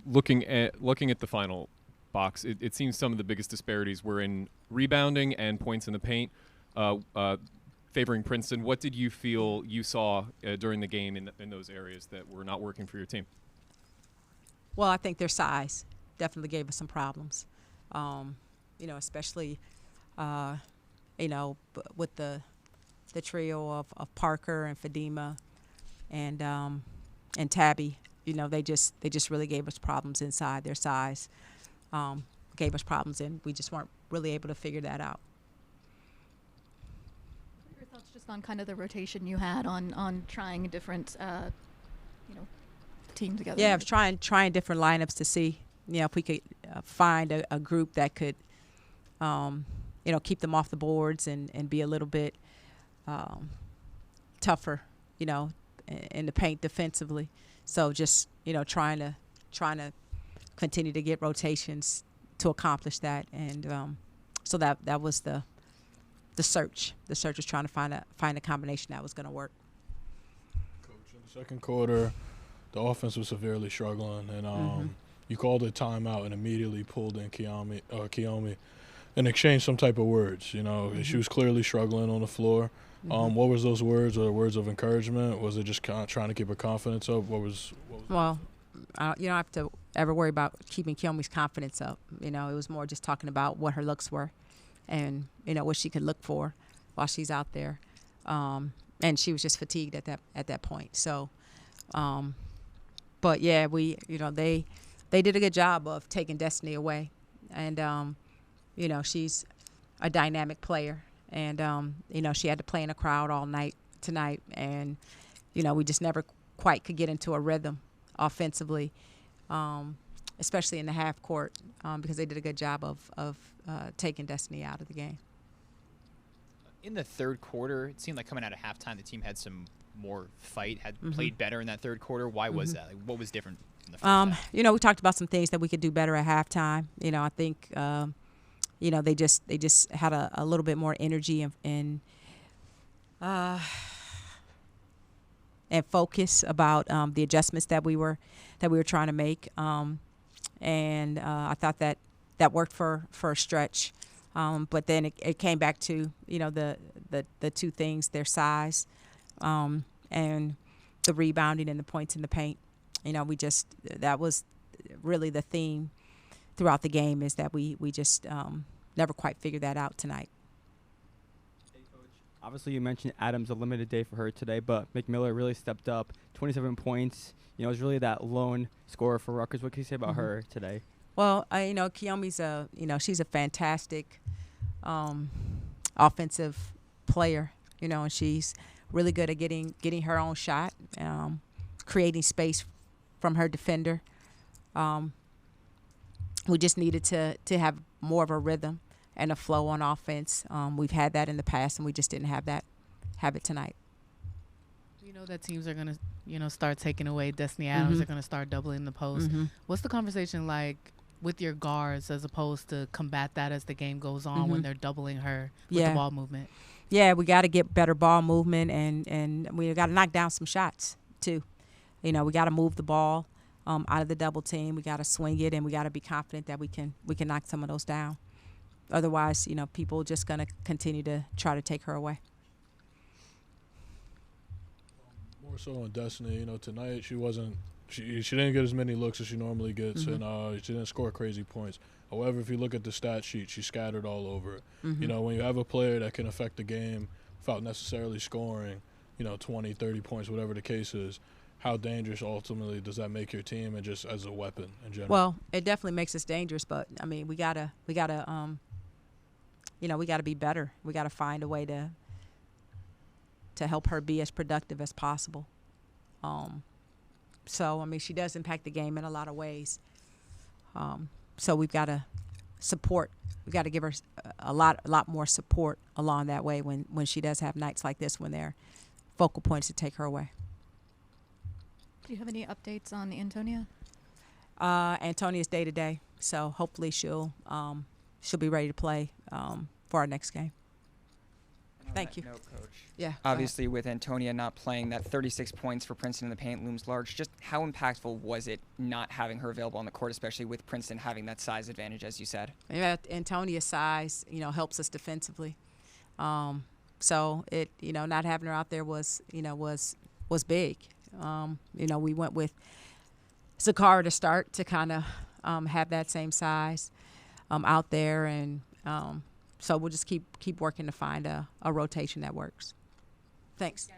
looking at the final box, it seems some of the biggest disparities were in rebounding and points in the paint, favoring Princeton. What did you feel you saw during the game in those areas that were not working for your team? Well, I think their size definitely gave us some problems. Especially, with the trio of Parker and Fadima and Tabby. They just really gave us problems inside. Their size gave us problems, and we just weren't really able to figure that out. What are your thoughts just on kind of the rotation you had on trying different, team together? Yeah, I was trying different lineups to see, if we could find a group that could, keep them off the boards and be a little bit tougher, in the paint defensively. So just, trying to continue to get rotations to accomplish that. And so that was the search. The search was trying to find a combination that was going to work. Coach, in the second quarter, the offense was severely struggling, and you called a timeout and immediately pulled in Kiyomi and exchanged some type of words. She was clearly struggling on the floor. What was those words? Or words of encouragement? Was it just kind of trying to keep her confidence up? Well, you don't have to ever worry about keeping Kiyomi's confidence up. It was more just talking about what her looks were and, what she could look for while she's out there. And she was just fatigued at that point. So, but yeah, they did a good job of taking Destiny away. And, she's a dynamic player. And, she had to play in a crowd all night tonight. And, we just never quite could get into a rhythm offensively, especially in the half court, because they did a good job of taking Destiny out of the game. In the third quarter, it seemed like coming out of halftime, the team had some more fight, had played better in that third quarter. Why was that? Like, what was different in the first half? We talked about some things that we could do better at halftime. I think they just had a little bit more energy and focus about the adjustments that we were trying to make. And I thought that worked for a stretch. But then it came back to the two things: their size, and the rebounding and the points in the paint. That was really the theme throughout the game, is that we just never quite figured that out tonight. Hey, Coach. Obviously, you mentioned Adams, a limited day for her today, but Kiimiller really stepped up. 27 points. It was really that lone scorer for Rutgers. What can you say about her today? Well, Kiyomi's she's a fantastic offensive player, and she's really good at getting her own shot, creating space from her defender. We just needed to have more of a rhythm and a flow on offense. We've had that in the past, and we just didn't have it tonight. You know that teams are going to, start taking away Destiny Adams. They're going to start doubling the post. What's the conversation like with your guards as opposed to combat that as the game goes on when they're doubling her with the ball movement? Yeah, we got to get better ball movement, and we got to knock down some shots too. We got to move the ball out of the double team. We got to swing it, and we got to be confident that we can knock some of those down. Otherwise, people are just going to continue to try to take her away. More so on Destiny, tonight she didn't get as many looks as she normally gets, and she didn't score crazy points. However, if you look at the stat sheet, she scattered all over it. When you have a player that can affect the game without necessarily scoring, 20, 30 points, whatever the case is, how dangerous ultimately does that make your team and just as a weapon in general? Well, it definitely makes us dangerous, but we gotta be better. We gotta find a way to help her be as productive as possible. So she does impact the game in a lot of ways. So we've got to support. We've got to give her a lot more support along that way when she does have nights like this, when they're focal points to take her away. Do you have any updates on Antonia? Antonia's day to day, so hopefully she'll be ready to play for our next game. Thank that you. note, Coach. Yeah. Obviously, with Antonia not playing, that 36 points for Princeton in the paint looms large. Just how impactful was it not having her available on the court, especially with Princeton having that size advantage, as you said? Yeah, Antonia's size, helps us defensively. So it, not having her out there was big. We went with Zakara to start to kind of have that same size out there, and so we'll just keep working to find a rotation that works. Thanks.